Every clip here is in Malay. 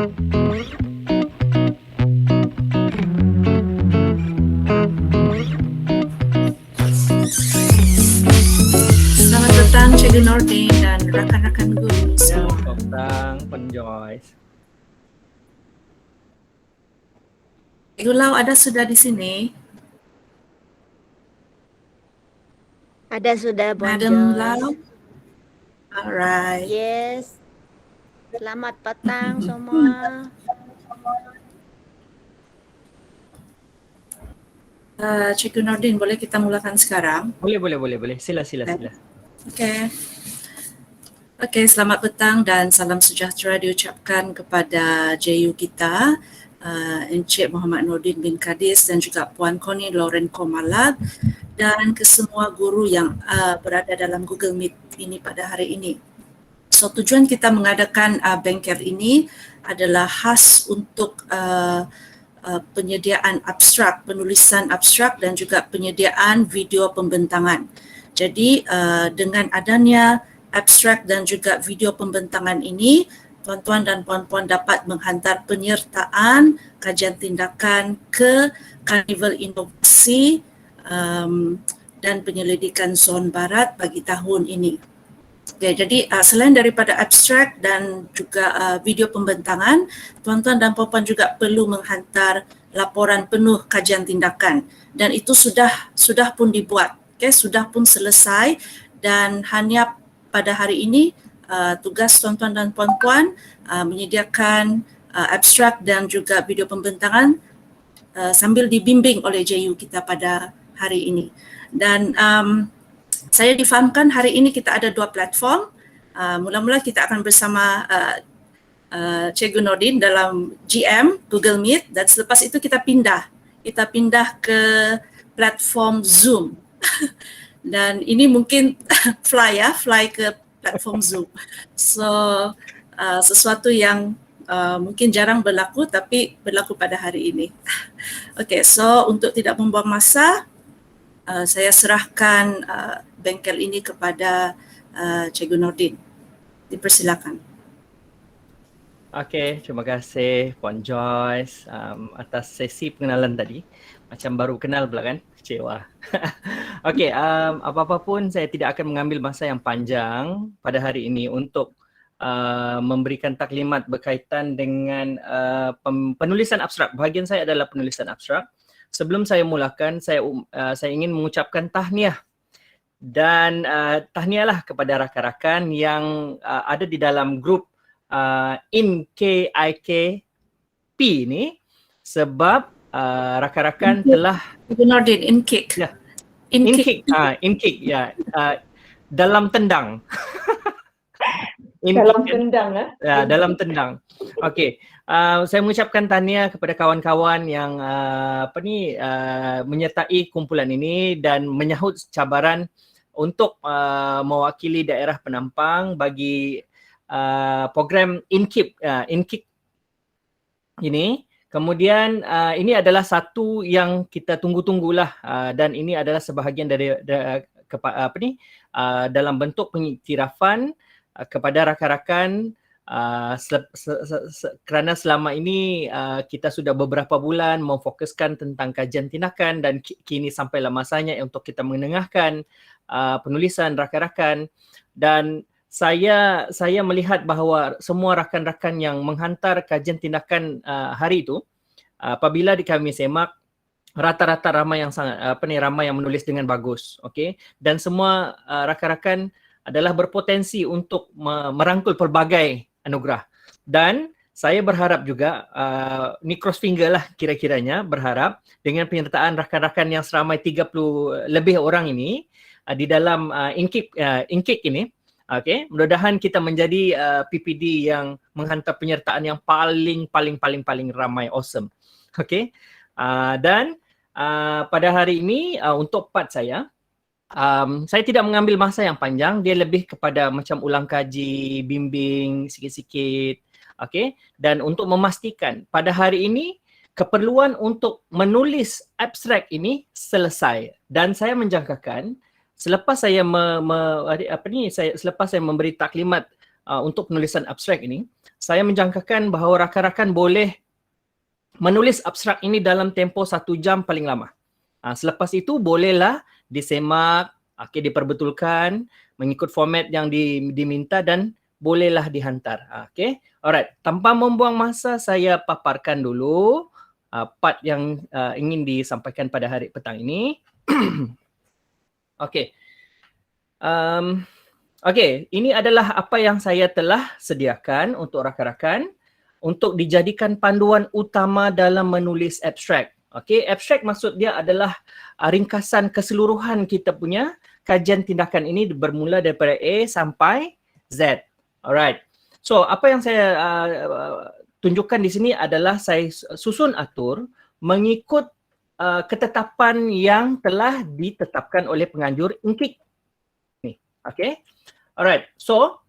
Selamat datang Cikgu Nordin dan rakan-rakan guru Ya, semua. selamat datang Puan Joyce. Cikgu Lau ada sudah di sini. Ada sudah, Puan Madam Joyce. Lau. Alright. Yes. Selamat petang semua. Cikgu Nordin, boleh kita mulakan sekarang? Boleh. Sila. Okey, selamat petang dan salam sejahtera diucapkan kepada JU kita, Encik Muhammad Nordin bin Kadis dan juga Puan Connie Lauren Komalad dan kesemua guru yang berada dalam Google Meet ini pada hari ini. So, tujuan kita mengadakan bengkel ini adalah khas untuk penyediaan abstrak, penulisan abstrak dan juga penyediaan video pembentangan. Jadi dengan adanya abstrak dan juga video pembentangan ini, tuan-tuan dan puan-puan dapat menghantar penyertaan kajian tindakan ke Karnival Inovasi dan Penyelidikan Zon Barat bagi tahun ini. Okay, jadi selain daripada abstrak dan juga video pembentangan, tuan-tuan dan puan-puan juga perlu menghantar laporan penuh kajian tindakan dan itu sudah pun dibuat, sudah pun selesai dan hanya pada hari ini tugas tuan-tuan dan puan-puan menyediakan abstrak dan juga video pembentangan sambil dibimbing oleh JU kita pada hari ini. Dan saya difahamkan hari ini kita ada 2 platform. Mula-mula kita akan bersama Cikgu Nordin dalam GM, Google Meet, dan selepas itu kita pindah ke platform Zoom. Dan ini mungkin fly ke platform Zoom. So sesuatu yang mungkin jarang berlaku tapi berlaku pada hari ini. Okay, so untuk tidak membuang masa, saya serahkan bengkel ini kepada Cikgu Nordin. Dipersilakan. Okey, terima kasih Puan Joyce atas sesi pengenalan tadi. Macam baru kenal pula kan? Kecewa. Okey, apa-apa pun saya tidak akan mengambil masa yang panjang pada hari ini untuk memberikan taklimat berkaitan dengan penulisan abstrak. Bahagian saya adalah penulisan abstrak. Sebelum saya mulakan, saya ingin mengucapkan tahniah dan tahniahlah kepada rakan-rakan yang ada di dalam grup INKIKP ni sebab rakan-rakan telah Nordin, INKIK. Ya. INKIK ya. Dalam tendang. Dalam tendang Ya, dalam tendang. Okey. Saya mengucapkan tahniah kepada kawan-kawan yang menyertai kumpulan ini dan menyahut cabaran untuk mewakili daerah penampang bagi program INKIK ini. Kemudian ini adalah satu yang kita tunggu-tunggulah dan ini adalah sebahagian dari dalam bentuk pengiktirafan kepada rakan-rakan kerana selama ini kita sudah beberapa bulan memfokuskan tentang kajian tindakan dan kini sampailah masanya untuk kita menengahkan penulisan rakan-rakan dan saya melihat bahawa semua rakan-rakan yang menghantar kajian tindakan hari itu apabila kami semak rata-rata ramai yang sangat ramai yang menulis dengan bagus, okey, dan semua rakan-rakan adalah berpotensi untuk merangkul pelbagai anugerah. Dan saya berharap juga ni cross finger lah kira-kiranya berharap dengan penyertaan rakan-rakan yang seramai 30 lebih orang ini di dalam INKIK ini. Okey, mudah-mudahan kita menjadi PPD yang menghantar penyertaan yang paling ramai, awesome. Okey. Dan pada hari ini untuk part saya tidak mengambil masa yang panjang, dia lebih kepada macam ulang kaji, bimbing sikit-sikit. Okey. Dan untuk memastikan pada hari ini keperluan untuk menulis abstrak ini selesai dan saya menjangkakan selepas saya selepas saya memberi taklimat untuk penulisan abstrak ini, saya menjangkakan bahawa rakan-rakan boleh menulis abstrak ini dalam tempoh 1 jam paling lama. Selepas itu bolehlah disemak, diperbetulkan mengikut format yang diminta dan bolehlah dihantar. Okay. Alright, tanpa membuang masa saya paparkan dulu part yang ingin disampaikan pada hari petang ini. Okay. Okay, ini adalah apa yang saya telah sediakan untuk rakan-rakan untuk dijadikan panduan utama dalam menulis abstrak. Okay, abstrak maksud dia adalah ringkasan keseluruhan kita punya kajian tindakan ini bermula daripada A sampai Z. Alright. So, apa yang saya tunjukkan di sini adalah saya susun atur mengikut ketetapan yang telah ditetapkan oleh penganjur INKIK. Ni, okay. Alright. So,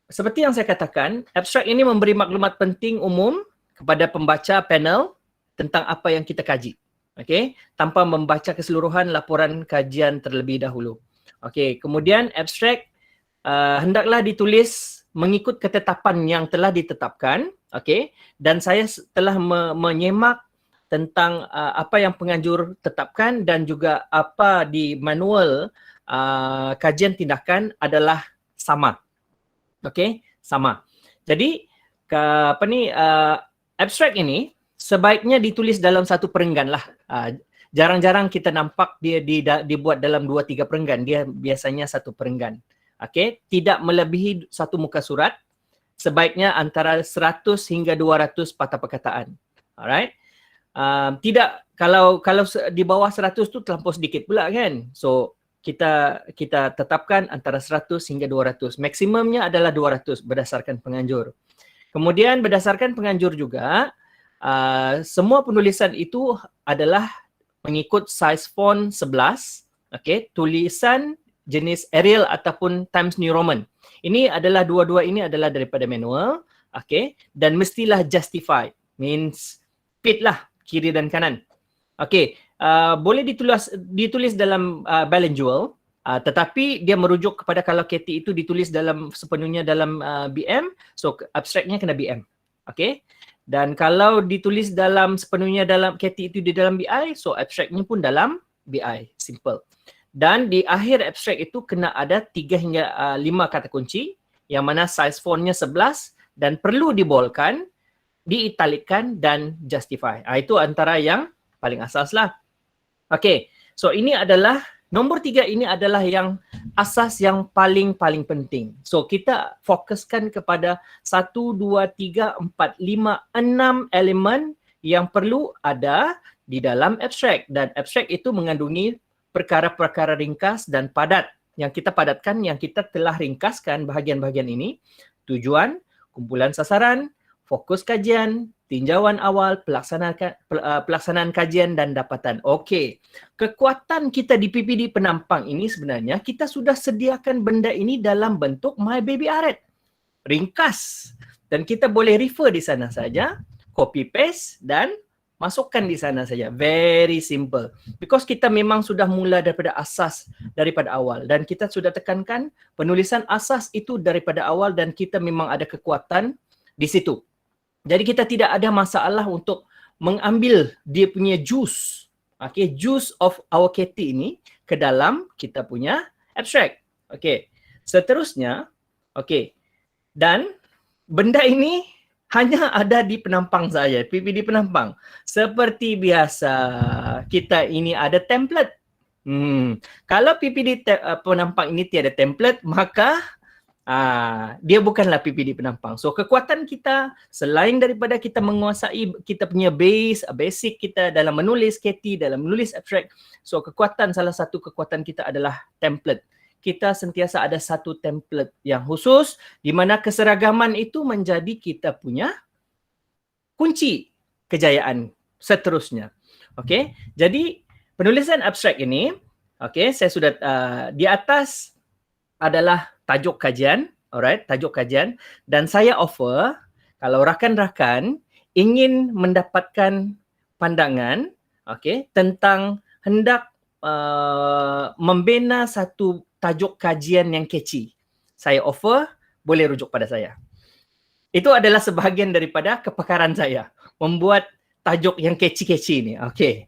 seperti yang saya katakan, abstrak ini memberi maklumat penting umum kepada pembaca panel tentang apa yang kita kaji. Okay, tanpa membaca keseluruhan laporan kajian terlebih dahulu. Okay, kemudian abstrak hendaklah ditulis mengikut ketetapan yang telah ditetapkan. Okay, dan saya telah menyemak tentang apa yang penganjur tetapkan dan juga apa di manual kajian tindakan adalah sama. Okay, sama. Jadi abstrak ini sebaiknya ditulis dalam satu perenggan lah. Jarang-jarang kita nampak dia dibuat dalam 2-3 perenggan. Dia biasanya satu perenggan. Okay, tidak melebihi satu muka surat. Sebaiknya antara 100 hingga 200 patah perkataan. Alright. Tidak, kalau di bawah 100 tu terlampau sedikit pula kan. So kita tetapkan antara 100 hingga 200. Maksimumnya adalah 200 berdasarkan penganjur. Kemudian berdasarkan penganjur juga, semua penulisan itu adalah mengikut size font 11. Okay, tulisan jenis Arial ataupun Times New Roman. Ini adalah dua-dua ini adalah daripada manual. Okay, dan mestilah justified. Means fit lah kiri dan kanan. Okay. Boleh ditulis dalam bilingual, tetapi dia merujuk kepada kalau KT itu ditulis sepenuhnya dalam BM, so abstraknya kena BM. Okay. Dan kalau ditulis sepenuhnya dalam KT itu di dalam BI, so abstraknya pun dalam BI. Simple. Dan di akhir abstrak itu kena ada 3 hingga 5 kata kunci, yang mana size fontnya 11 dan perlu dibolkan, diitalikan dan justify. Itu antara yang paling asas lah. Okay, so ini adalah, nombor 3 ini adalah yang asas yang paling penting. So kita fokuskan kepada 1, 2, 3, 4, 5, 6 elemen yang perlu ada di dalam abstrak. Dan abstrak itu mengandungi perkara-perkara ringkas dan padat. Yang kita padatkan, yang kita telah ringkaskan bahagian-bahagian ini. Tujuan, kumpulan sasaran, fokus kajian, tinjauan awal, pelaksanaan kajian dan dapatan. Okey. Kekuatan kita di PPD Penampang ini sebenarnya kita sudah sediakan benda ini dalam bentuk My Baby Aret. Ringkas. Dan kita boleh refer di sana saja, copy paste dan masukkan di sana saja. Very simple. Because kita memang sudah mula daripada asas daripada awal dan kita sudah tekankan penulisan asas itu daripada awal dan kita memang ada kekuatan di situ. Jadi kita tidak ada masalah untuk mengambil dia punya juice, okay, juice of our KT ini ke dalam kita punya abstrak. Okay. Seterusnya, okay. Dan benda ini hanya ada di Penampang saja, PPD Penampang. Seperti biasa, kita ini ada template. Kalau PPD Penampang ini tiada template, maka dia bukanlah PPD Penampang. So kekuatan kita selain daripada kita menguasai kita punya basic kita dalam menulis KT, dalam menulis abstrak. So salah satu kekuatan kita adalah template. Kita sentiasa ada satu template yang khusus di mana keseragaman itu menjadi kita punya kunci kejayaan seterusnya. Okey. Jadi penulisan abstrak ini, okey, saya sudah di atas adalah tajuk kajian, alright, tajuk kajian, dan saya offer kalau rakan-rakan ingin mendapatkan pandangan, okay, tentang hendak membina satu tajuk kajian yang catchy, saya offer boleh rujuk pada saya. Itu adalah sebahagian daripada kepakaran saya, membuat tajuk yang catchy-catchy ni. Okey.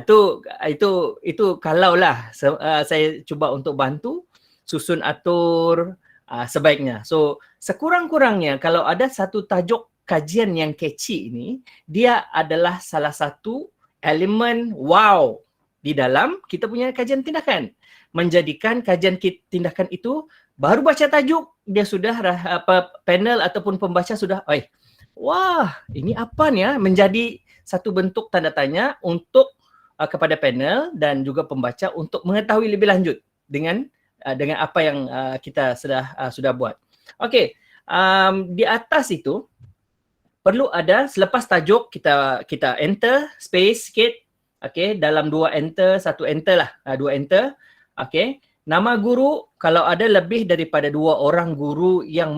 Itu kalaulah saya cuba untuk bantu susun atur sebaiknya. So sekurang-kurangnya kalau ada satu tajuk kajian yang catchy ini, dia adalah salah satu elemen wow di dalam kita punya kajian tindakan. Menjadikan kajian tindakan itu baru baca tajuk, dia sudah panel ataupun pembaca sudah, wah, ini apa ni ya? Menjadi satu bentuk tanda tanya untuk kepada panel dan juga pembaca untuk mengetahui lebih lanjut dengan apa yang kita sudah buat. Okey, di atas itu perlu ada, selepas tajuk kita enter space sikit. Okey, dalam dua enter, satu enter lah, dua enter. Okey, nama guru, kalau ada lebih daripada 2 orang guru yang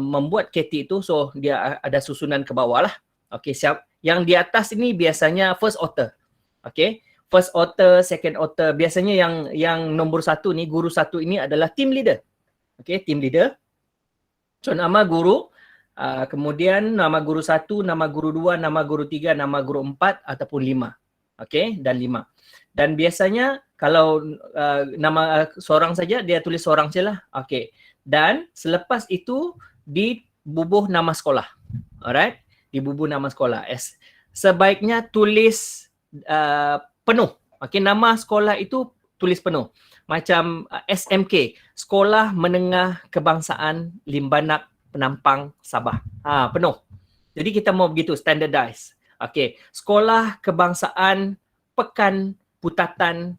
membuat KT itu, so dia ada susunan ke bawah lah. Okey, yang di atas ini biasanya first author. Okey, first author, second author, biasanya yang nombor 1 ni, guru 1 ini adalah team leader. Okey, team leader. So nama guru, kemudian nama guru 1, nama guru 2, nama guru 3, nama guru 4 ataupun 5. Okey, dan 5. Dan biasanya kalau nama seorang saja, dia tulis seorang saja lah. Okey. Dan selepas itu dibubuh nama sekolah. Alright? Dibubuh nama sekolah. Sebaiknya tulis penuh. Okey, nama sekolah itu tulis penuh. Macam SMK, Sekolah Menengah Kebangsaan Limbanak Penampang Sabah. Penuh. Jadi kita mau begitu, standardize. Okey, Sekolah Kebangsaan Pekan Putatan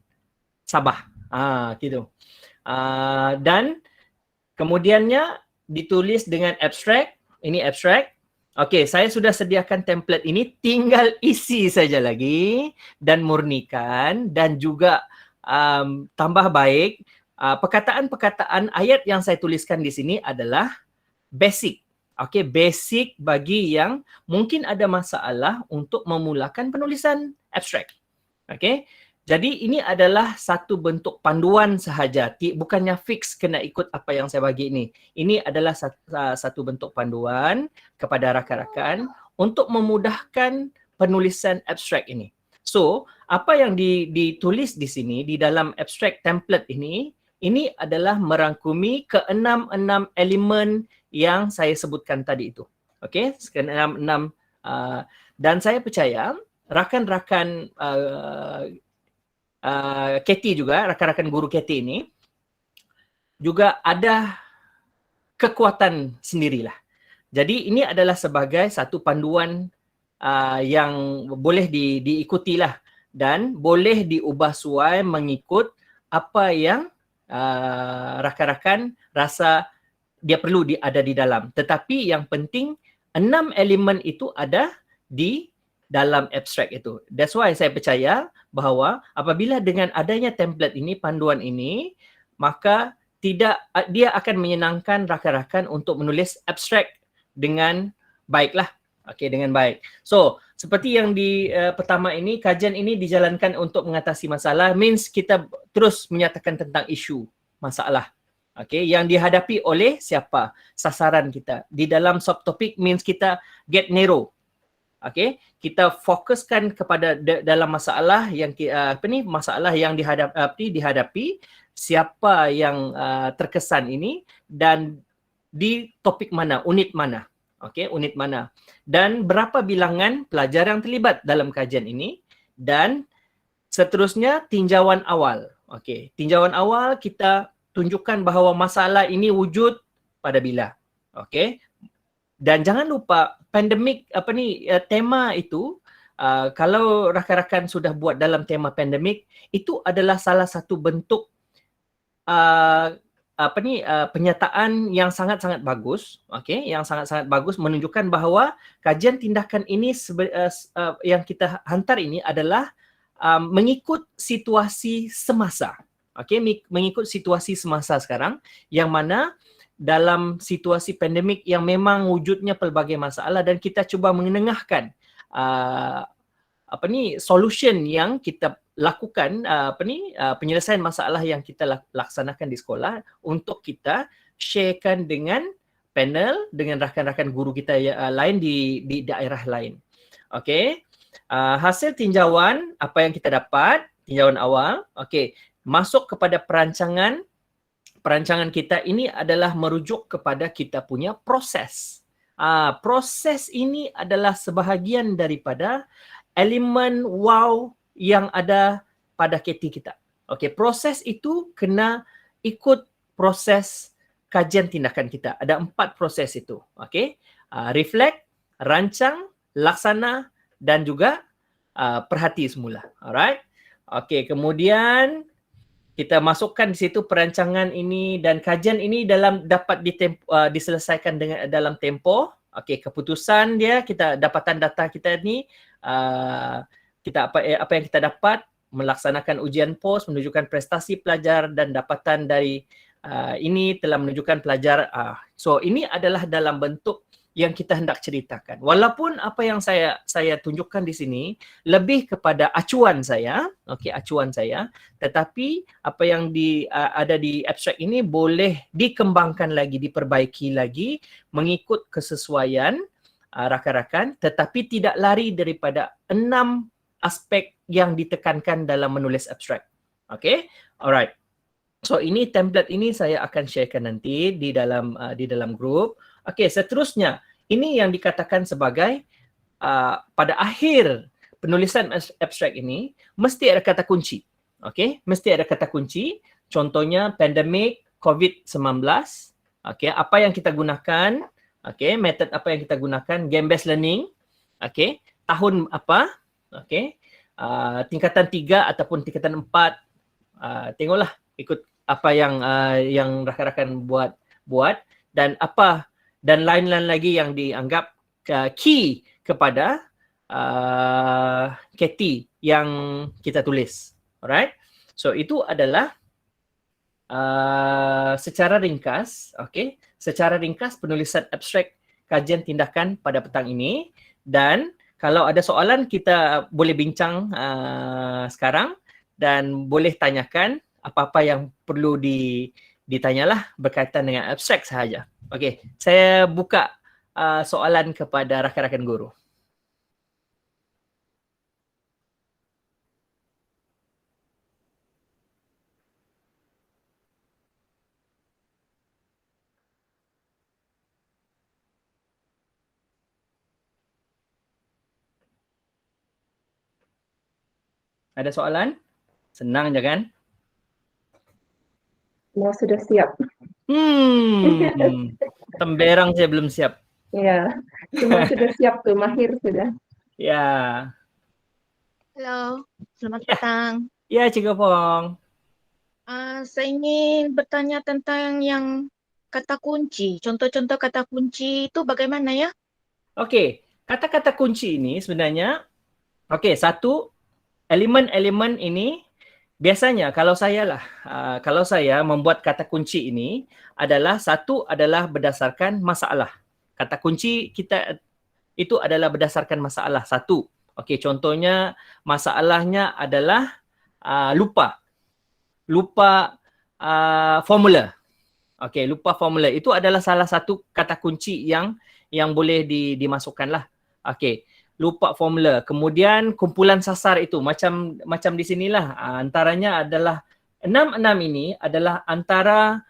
Sabah. Gitu. Dan kemudiannya ditulis dengan abstract. Ini abstract. Okey, saya sudah sediakan template ini, tinggal isi saja lagi dan murnikan dan juga tambah baik. Perkataan-perkataan ayat yang saya tuliskan di sini adalah basic. Okey, basic bagi yang mungkin ada masalah untuk memulakan penulisan abstract. Okey. Jadi ini adalah satu bentuk panduan sahaja, bukannya fix kena ikut apa yang saya bagi ini. Ini adalah satu bentuk panduan kepada rakan-rakan untuk memudahkan penulisan abstrak ini. So, apa yang ditulis di sini di dalam abstract template ini adalah merangkumi ke-6 elemen yang saya sebutkan tadi itu. Okey, ke-6 dan saya percaya rakan-rakan KT juga, rakan-rakan guru KT ini juga ada kekuatan sendirilah. Jadi ini adalah sebagai satu panduan yang boleh diikutilah dan boleh diubah suai mengikut apa yang rakan-rakan rasa dia perlu ada di dalam. Tetapi yang penting 6 elemen itu ada di dalam abstrak itu. That's why saya percaya bahawa apabila dengan adanya template ini, panduan ini, maka dia akan menyenangkan rakan-rakan untuk menulis abstrak dengan baiklah. Okey, dengan baik. So, seperti yang di pertama ini, kajian ini dijalankan untuk mengatasi masalah, means kita terus menyatakan tentang isu masalah. Okey, yang dihadapi oleh siapa? Sasaran kita. Di dalam subtopik means kita get narrow. Okey, kita fokuskan kepada dalam masalah yang masalah yang dihadapi, siapa yang terkesan ini dan di topik mana, unit mana. Okey, unit mana. Dan berapa bilangan pelajar yang terlibat dalam kajian ini dan seterusnya tinjauan awal. Okey, tinjauan awal kita tunjukkan bahawa masalah ini wujud pada bila. Okey. Dan jangan lupa pandemik tema itu kalau rakan-rakan sudah buat dalam tema pandemik itu adalah salah satu bentuk penyataan yang sangat-sangat bagus, okey, yang sangat-sangat bagus menunjukkan bahawa kajian tindakan ini yang kita hantar ini adalah mengikut situasi semasa. Okey, mengikut situasi semasa sekarang yang mana dalam situasi pandemik yang memang wujudnya pelbagai masalah dan kita cuba menengahkan solution yang kita lakukan penyelesaian masalah yang kita laksanakan di sekolah untuk kita sharekan dengan panel dengan rakan-rakan guru kita lain di daerah lain. Okey. Hasil tinjauan apa yang kita dapat, tinjauan awal, okey, masuk kepada perancangan kita ini adalah merujuk kepada kita punya proses. Proses ini adalah sebahagian daripada elemen wow yang ada pada KT kita. Okey, proses itu kena ikut proses kajian tindakan kita. Ada 4 proses itu. Okey, reflect, rancang, laksana dan juga perhati semula. Alright. Okey, kemudian kita masukkan di situ perancangan ini dan kajian ini dapat diselesaikan dalam tempoh. Okey, keputusan dia, kita dapatan data kita ni, kita apa yang kita dapat, melaksanakan ujian pos, menunjukkan prestasi pelajar dan dapatan dari ini telah menunjukkan pelajar. So ini adalah dalam bentuk yang kita hendak ceritakan. Walaupun apa yang saya tunjukkan di sini lebih kepada acuan saya, okey, acuan saya, tetapi apa yang ada di abstrak ini boleh dikembangkan lagi, diperbaiki lagi mengikut kesesuaian rakan-rakan, tetapi tidak lari daripada 6 aspek yang ditekankan dalam menulis abstrak. Okey? Alright. So ini template ini saya akan sharekan nanti di dalam grup. Okey, seterusnya ini yang dikatakan sebagai pada akhir penulisan abstrak ini mesti ada kata kunci. Okey, mesti ada kata kunci. Contohnya pandemik COVID-19. Okey, apa yang kita gunakan? Okey, method apa yang kita gunakan? Game based learning. Okey, tahun apa? Okey, tingkatan 3 ataupun tingkatan 4. Tengoklah ikut apa yang rakan-rakan buat dan apa dan lain-lain lagi yang dianggap key kepada KT yang kita tulis. Alright. So itu adalah secara ringkas, okey, secara ringkas penulisan abstrak kajian tindakan pada petang ini. Dan kalau ada soalan kita boleh bincang sekarang dan boleh tanyakan apa-apa yang perlu ditanyalah berkaitan dengan abstrak sahaja. Okey, saya buka soalan kepada rakan-rakan guru. Ada soalan? Senang je kan? Semua sudah siap. Temberang saya belum siap. Ya, semua sudah siap tuh, Mahir sudah. Ya. Halo, selamat petang. Ya, Cikgu Pong. Saya ingin bertanya tentang yang kata kunci. Contoh-contoh kata kunci itu bagaimana ya? Okey, kata-kata kunci ini sebenarnya, okey, satu, elemen-elemen ini biasanya kalau saya membuat kata kunci ini adalah satu adalah berdasarkan masalah. Kata kunci kita itu adalah berdasarkan masalah satu. Okey, contohnya masalahnya adalah lupa formula. Okey, lupa formula itu adalah salah satu kata kunci yang boleh dimasukkan lah. Okey, lupa formula. Kemudian kumpulan sasar itu macam di sinilah. Antaranya adalah 6 ini adalah antara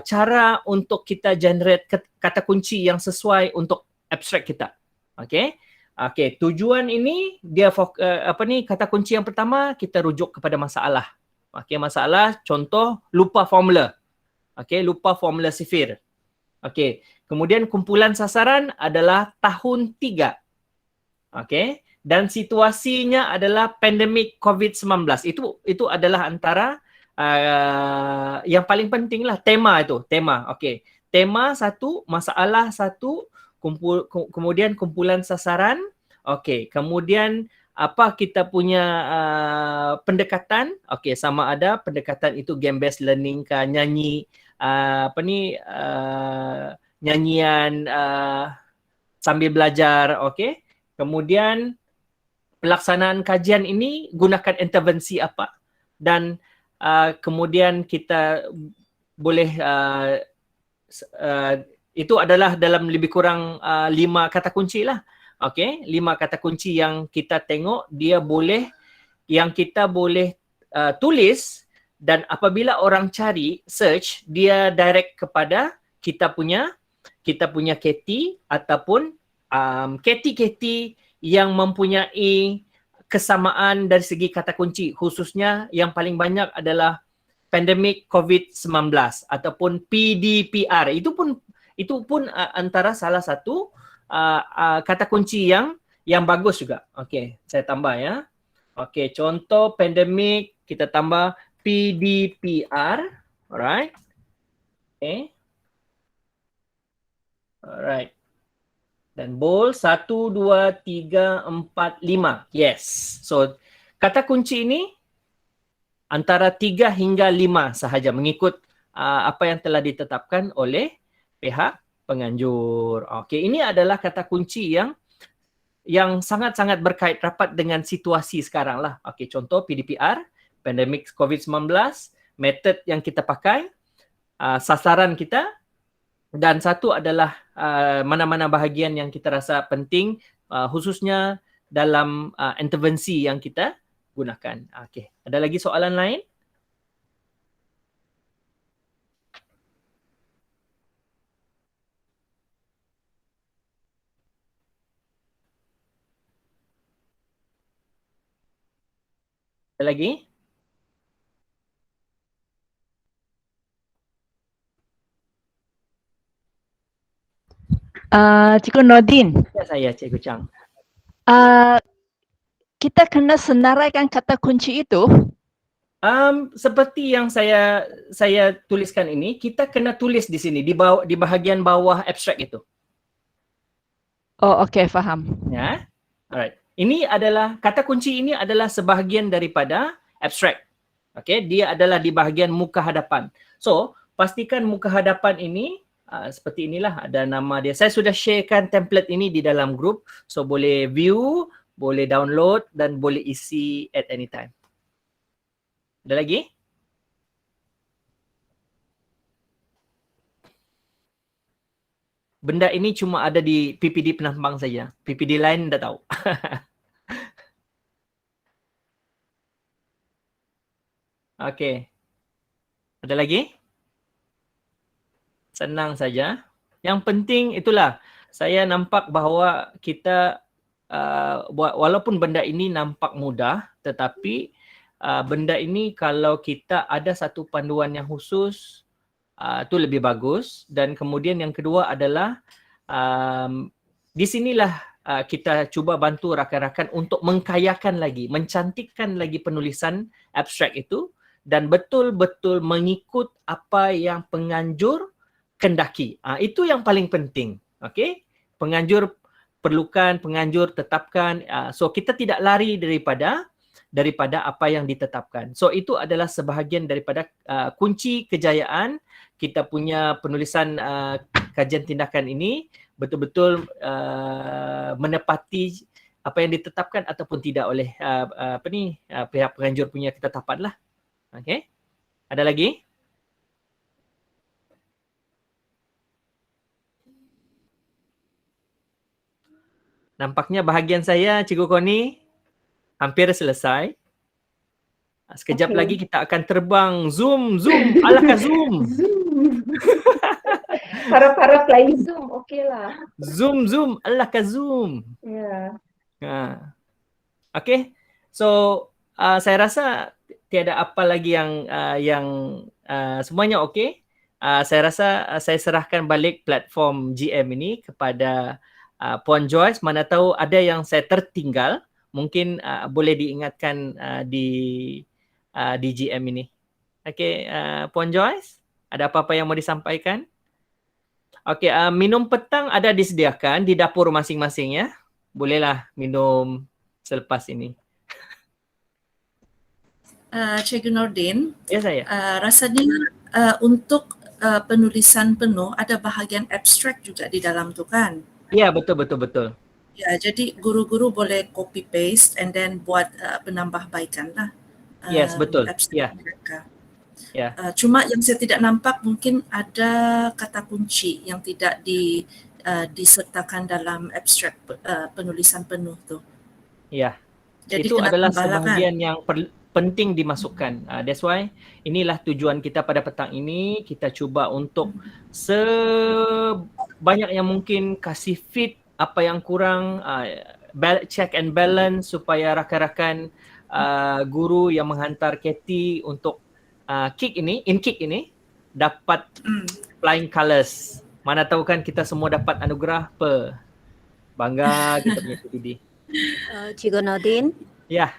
cara untuk kita generate kata kunci yang sesuai untuk abstrak kita. Okey. Okey, tujuan ini dia kata kunci yang pertama kita rujuk kepada masalah. Okey, masalah contoh lupa formula. Okey, lupa formula sifir. Okey, kemudian kumpulan sasaran adalah tahun 3. Okey, dan situasinya adalah pandemik COVID-19. Itu adalah antara yang paling penting lah tema itu. Tema, okey. Tema satu, masalah satu, kemudian kumpulan sasaran. Okey, kemudian apa kita punya pendekatan? Okey, sama ada pendekatan itu game based learning ke nyanyian sambil belajar, okey. Kemudian pelaksanaan kajian ini gunakan intervensi apa? Dan kemudian kita boleh Itu adalah dalam lebih kurang 5 kata kunci lah. Okey, 5 kata kunci yang kita tengok yang kita boleh tulis, dan apabila orang cari search, dia direct kepada kita punya KT ataupun KT yang mempunyai kesamaan dari segi kata kunci, khususnya yang paling banyak adalah pandemik COVID-19 ataupun PDPR. Itu pun antara salah satu kata kunci yang bagus juga. Okey, saya tambah ya. Okey, contoh pandemik kita tambah PDPR. Alright. Okay. Alright. Dan bold 1, 2, 3, 4, 5. Yes. So kata kunci ini antara 3 hingga 5 sahaja mengikut apa yang telah ditetapkan oleh pihak penganjur. Okey, ini adalah kata kunci yang sangat-sangat berkait rapat dengan situasi sekarang lah. Okey, contoh PDPR, pandemik COVID-19, metod yang kita pakai, sasaran kita, dan satu adalah mana-mana bahagian yang kita rasa penting, khususnya dalam intervensi yang kita gunakan. Okey, ada lagi soalan lain? Ada lagi? Cikgu Nordin, Ya, saya Cikgu Chang. kita kena senaraikan kata kunci itu. Seperti yang saya tuliskan ini, kita kena tulis di sini di bahagian bawah abstrak itu. Oh, okey, faham. Ya. Alright. Ini adalah kata kunci ini adalah sebahagian daripada abstrak. Okey, dia adalah di bahagian muka hadapan. So, pastikan muka hadapan ini seperti inilah, ada nama dia. Saya sudah sharekan template ini di dalam grup. So, boleh view, boleh download dan boleh isi at any time. Ada lagi? Benda ini cuma ada di PPD Penampang saja. PPD lain tak tahu. Okey. Ada lagi? Senang saja. Yang penting itulah, saya nampak bahawa kita walaupun benda ini nampak mudah, tetapi benda ini kalau kita ada satu panduan yang khusus, itu lebih bagus. Dan kemudian yang kedua adalah di sinilah kita cuba bantu rakan-rakan untuk mengkayakan lagi, mencantikkan lagi penulisan abstrak itu dan betul-betul mengikut apa yang penganjur kendaki. Itu yang paling penting. Okey? Penganjur perlukan, penganjur tetapkan. So kita tidak lari daripada apa yang ditetapkan. So itu adalah sebahagian daripada kunci kejayaan kita punya penulisan kajian tindakan ini, betul-betul menepati apa yang ditetapkan ataupun tidak oleh pihak penganjur punya ketetapan lah. Okey. Ada lagi? Nampaknya bahagian saya, Cikgu Koni, hampir selesai. Sekejap lagi kita akan terbang. Zoom, alakah Zoom. Zoom. Harap-harap lain Zoom, okey lah. Zoom, alakah Zoom. Ya. Okey. So, saya rasa tiada apa lagi yang semuanya okey. Saya rasa saya serahkan balik platform GM ini kepada Puan Joyce. Mana tahu ada yang saya tertinggal, mungkin boleh diingatkan di GM ini. Okey, Puan Joyce, ada apa-apa yang mau disampaikan? Okey, minum petang ada disediakan di dapur masing-masing ya. Bolehlah minum selepas ini. Cikgu Nordin, Ya saya. rasanya untuk penulisan penuh ada bahagian abstrak juga di dalam tu kan? Ya, betul. Ya, jadi guru-guru boleh copy paste and then buat penambahbaikan lah. Yes, betul. Abstrak Ya. mereka. Ya. Cuma yang saya tidak nampak mungkin ada kata kunci yang tidak disertakan dalam abstrak penulisan penuh tu. Ya. Jadi Itu kena adalah tambah lah kan? sebahagian yang penting dimasukkan. That's why inilah tujuan kita pada petang ini. Kita cuba untuk sebanyak yang mungkin kasih fit apa yang kurang, check and balance supaya rakan-rakan guru yang menghantar KT untuk kick ini dapat flying colours. Mana tahu kan kita semua dapat anugerah apa. Bangga kita punya PTD. Cikgu Nordin, Ya,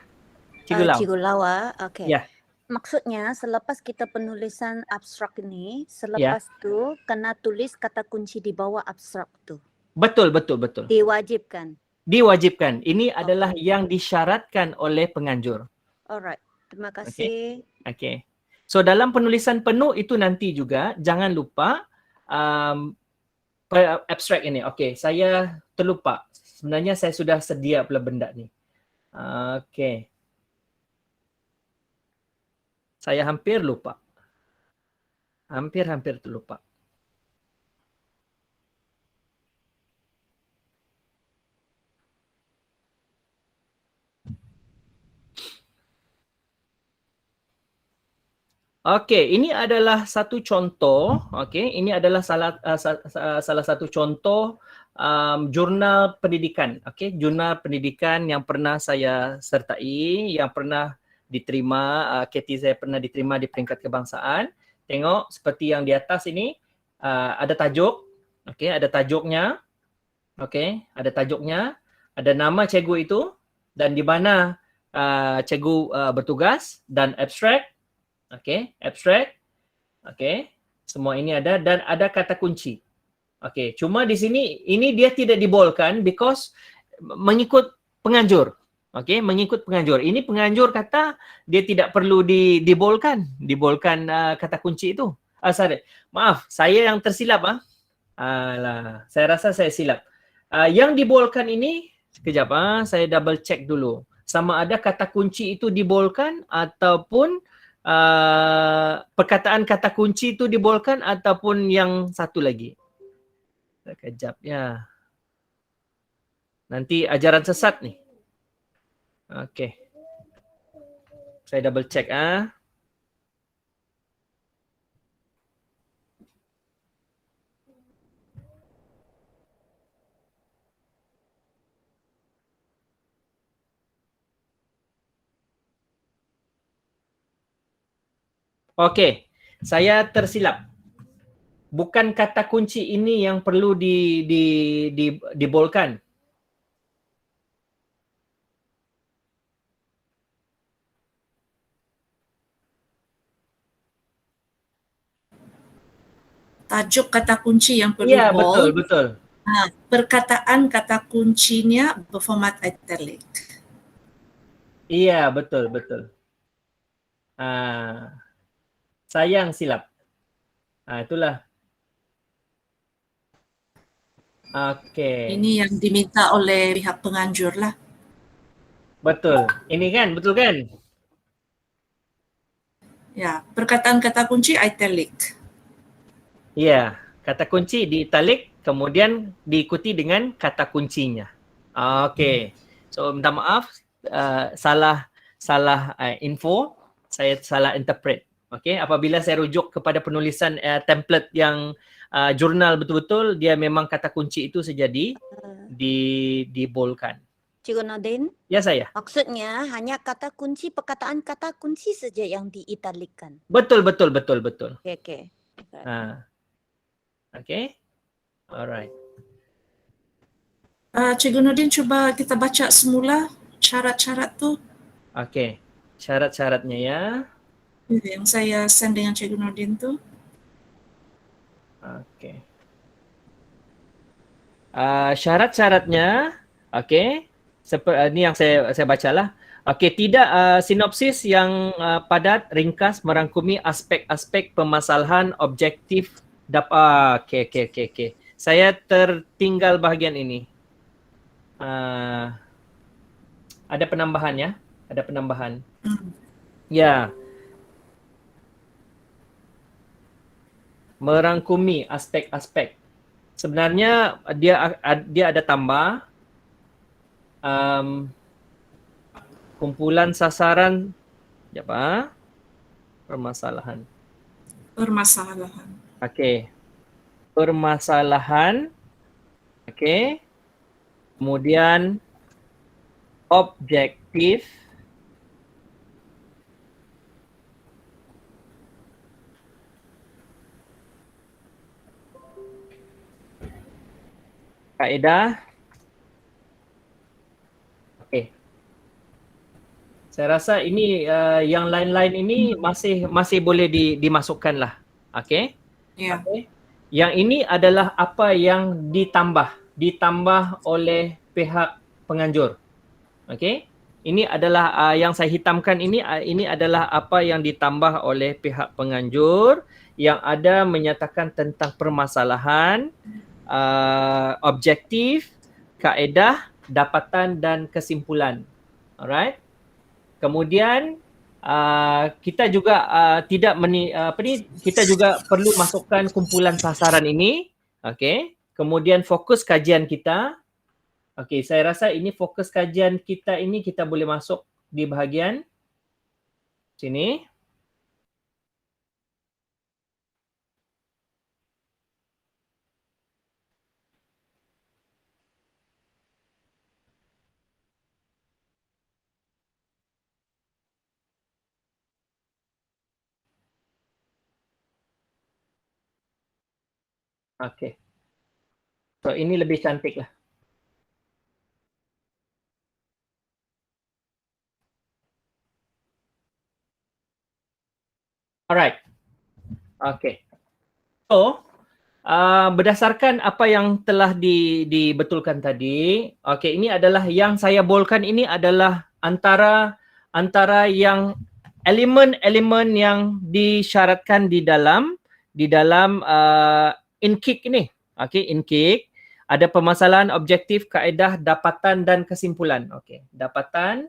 Cikgu Lau. Cikgu Lawa, okey. Ya. Maksudnya selepas kita penulisan abstrak ini, selepas tu kena tulis kata kunci di bawah abstrak tu. Betul. Diwajibkan. Diwajibkan. Ini adalah yang disyaratkan oleh penganjur. Alright. Terima kasih. Okay. So dalam penulisan penuh itu nanti juga jangan lupa abstrak ini. Okay, saya terlupa. Sebenarnya saya sudah sedia pula benda ni. Okay. Saya hampir lupa. Hampir terlupa. Okey, ini adalah satu contoh. Okey, ini adalah salah satu contoh jurnal pendidikan. Okey, jurnal pendidikan yang pernah saya sertai, yang pernah diterima, KT saya pernah diterima di peringkat kebangsaan. Tengok seperti yang di atas ini, ada tajuk. Okey, ada tajuknya. Okey, ada tajuknya, ada nama cikgu itu dan di mana cikgu bertugas dan abstrak. Okey, abstrak. Okey, semua ini ada dan ada kata kunci. Okey, cuma di sini ini dia tidak dibolkan because mengikut penganjur. Okey, mengikut penganjur. Ini penganjur kata dia tidak perlu dibolkan kata kunci itu. Sorry. Maaf, saya yang tersilap Alah, saya rasa saya silap. Yang dibolkan ini sekejap saya double check dulu. Sama ada kata kunci itu dibolkan ataupun perkataan kata kunci itu dibolkan ataupun yang satu lagi. Sekejap ya. Nanti ajaran sesat nih. Okey. Saya double check Okey, saya tersilap. Bukan kata kunci ini yang perlu dibolkan. Tajuk kata kunci yang perlu Ya, bold. betul. Perkataan kata kuncinya berformat italic. Iya, betul. Sayang silap. Itulah. Okey. Ini yang diminta oleh pihak penganjur lah. Betul. Ini kan, betul kan? Ya, perkataan kata kunci italic. Ya, kata kunci di italic kemudian diikuti dengan kata kuncinya. Okey. So minta maaf salah info, saya salah interpret. Okey, apabila saya rujuk kepada penulisan template yang jurnal betul-betul, dia memang kata kunci itu saja dibolkan. Cikgu Nordin? Ya saya. Maksudnya hanya kata kunci, perkataan kata kunci saja yang diitalikan. Betul. Okey. Okey. Alright. Cikgu Nordin, cuba kita baca semula syarat-syarat tu. Okey. Syarat-syaratnya ya. Yang saya send dengan Cikgu Nordin tu. Okey. Syarat-syaratnya, okey. Ini yang saya bacalah. Okey, tidak sinopsis yang padat, ringkas, merangkumi aspek-aspek permasalahan objektif. Okey. Saya tertinggal bahagian ini. Ada penambahan ya? Ada penambahan. Ya. merangkumi aspek-aspek. Sebenarnya dia ada tambah kumpulan sasaran apa? Permasalahan. Permasalahan. Okey. Permasalahan. Okey. Kemudian objektif. Kaedah. Okey. Saya rasa ini yang lain-lain ini masih boleh dimasukkan lah. Okey. Ya. Okay. Yang ini adalah apa yang ditambah oleh pihak penganjur. Okey. Ini adalah yang saya hitamkan ini adalah apa yang ditambah oleh pihak penganjur yang ada menyatakan tentang permasalahan, objektif, kaedah, dapatan dan kesimpulan. Alright. Kemudian kita juga kita juga perlu masukkan kumpulan sasaran ini. Okey. Kemudian fokus kajian kita. Okey, saya rasa ini fokus kajian kita ini kita boleh masuk di bahagian sini. Okey. So ini lebih cantik lah. Alright. Okey. So berdasarkan apa yang telah dibetulkan tadi, okey, ini adalah yang saya bolkan ini adalah antara yang elemen-elemen yang disyaratkan di dalam INKIK ini. Okey, INKIK ada permasalahan, objektif, kaedah, dapatan dan kesimpulan. Okey, dapatan,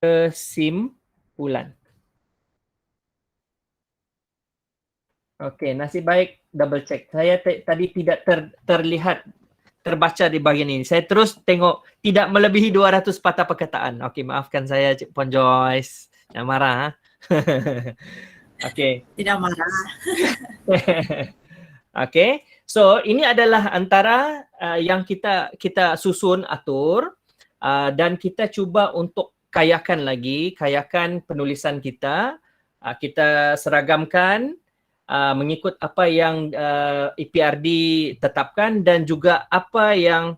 kesimpulan. Okey, nasib baik double check. Saya tadi tidak terbaca di bahagian ini. Saya terus tengok tidak melebihi 200 patah perkataan. Okey, maafkan saya Cik Puan Joyce. Jangan marah. Ha? Okey. Tidak marah. Okey. So, ini adalah antara yang kita susun atur dan kita cuba untuk kayakan penulisan kita. Kita seragamkan mengikut apa yang EPRD tetapkan dan juga apa yang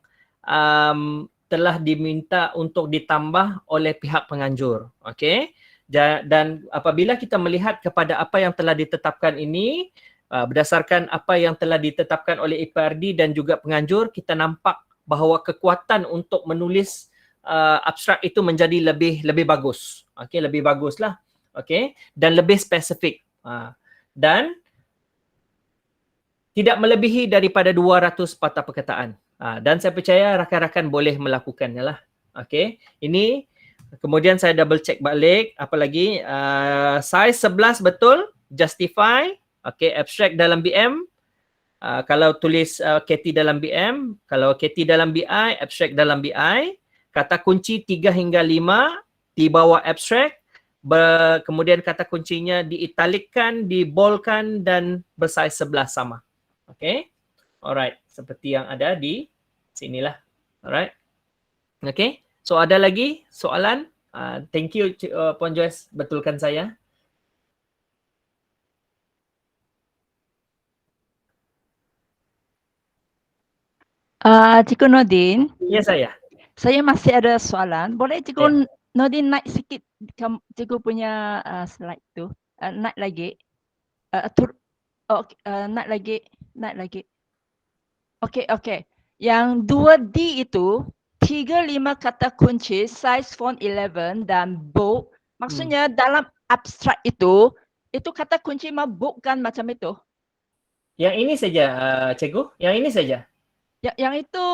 telah diminta untuk ditambah oleh pihak penganjur. Okey. Dan apabila kita melihat kepada apa yang telah ditetapkan ini, berdasarkan apa yang telah ditetapkan oleh EPRD dan juga penganjur, kita nampak bahawa kekuatan untuk menulis abstrak itu menjadi lebih bagus. Okey, lebih baguslah. Okey, dan lebih spesifik. Dan tidak melebihi daripada 200 patah perkataan. Dan saya percaya rakan-rakan boleh melakukannya lah. Okey, ini kemudian saya double check balik. Apa lagi? Size 11 betul. Justify. Okey, abstract dalam BM. Kalau tulis KT dalam BM. Kalau KT dalam BI, abstract dalam BI. Kata kunci 3 hingga 5 di bawah abstract. Kemudian kata kuncinya diitalikkan, dibolkan dan bersaiz 11 sama. Okay. Alright. Seperti yang ada di sinilah. Alright. Okay. So ada lagi soalan? Thank you Puan Joyce, betulkan saya. Cikgu Nordin. Ya saya. Saya masih ada soalan. Boleh Cikgu Nordin naik sikit Cikgu punya slide tu? Naik lagi. Naik lagi. Okey. Yang 2D itu 3-5 kata kunci, size font 11 dan bold. Maksudnya dalam abstrak itu kata kunci mah bold kan macam itu? Yang ini saja Cikgu, yang ini saja. Yang itu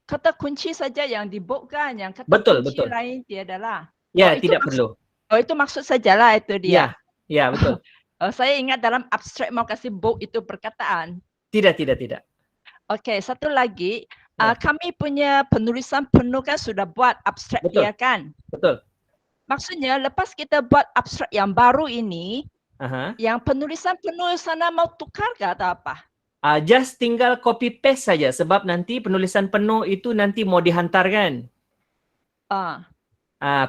kata kunci saja yang di-bold kan, yang kata betul. kunci lain tiada lah. Ya, tidak perlu. Itu maksud sajalah itu dia. Ya, betul. Saya ingat dalam abstrak mau kasih bold itu perkataan. Tidak. Okey, satu lagi, Ya. kami punya penulisan penuh kan sudah buat abstrak, Betul. ya kan? Betul. Maksudnya lepas kita buat abstrak yang baru ini, Aha. yang penulisan penuh sana mau tukar ke atau apa? Just tinggal copy paste saja sebab nanti penulisan penuh itu nanti mau dihantarkan. Ah,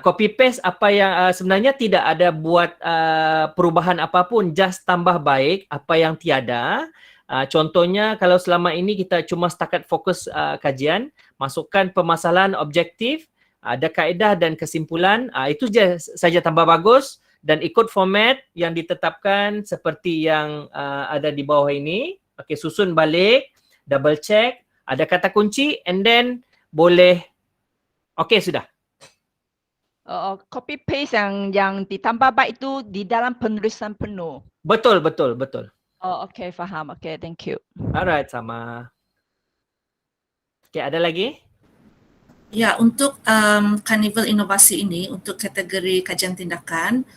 Copy paste apa yang sebenarnya tidak ada buat perubahan apapun, just tambah baik apa yang tiada. Contohnya kalau selama ini kita cuma setakat fokus kajian, masukkan permasalahan objektif, ada kaedah dan kesimpulan, itu saja tambah bagus dan ikut format yang ditetapkan seperti yang ada di bawah ini. Okey, susun balik, double check, ada kata kunci and then boleh. Okey, sudah. copy paste yang ditambah baik itu di dalam penulisan penuh. Betul. Oh, okey, faham. Okey, thank you. Alright, sama. Okey, ada lagi? Ya, untuk Carnival Inovasi ini, untuk kategori kajian tindakan,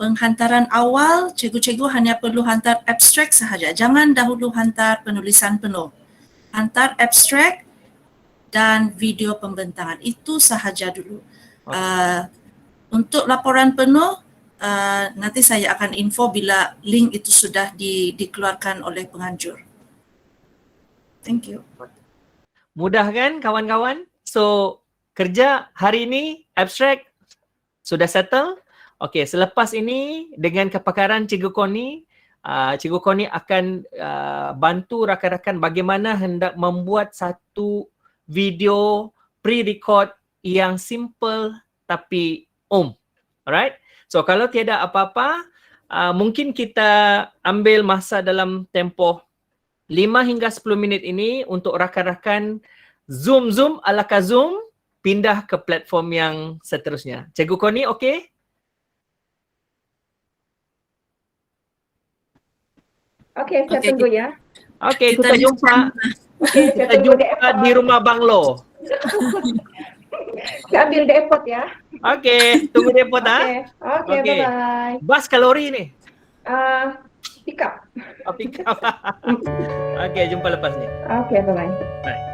penghantaran awal, cikgu-cikgu hanya perlu hantar abstrak sahaja. Jangan dahulu hantar penulisan penuh. Hantar abstrak dan video pembentangan. Itu sahaja dulu. Untuk laporan penuh, nanti saya akan info bila link itu sudah dikeluarkan oleh penganjur. Thank you. Mudah kan kawan-kawan? So, kerja hari ini abstrak sudah settle. Okey, selepas ini dengan kepakaran Cikgu Connie akan bantu rakan-rakan bagaimana hendak membuat satu video pre-record yang simple tapi alright? So kalau tiada apa-apa, mungkin kita ambil masa dalam tempoh 5 hingga 10 minit ini untuk rakan-rakan Zoom ala Zoom pindah ke platform yang seterusnya. Cikgu Connie, okey? Okey, saya tunggu ya. Okey, kita jumpa. Okey, saya Kita tunggu di jumpa airport. di rumah Banglo. Saya ambil di airport ya. Okey, tunggu di airport Okey, Okey. bye-bye. Bas kalori ni. Pick up. Pick up. Okey, jumpa lepas ni. Okey, bye-bye. Bye.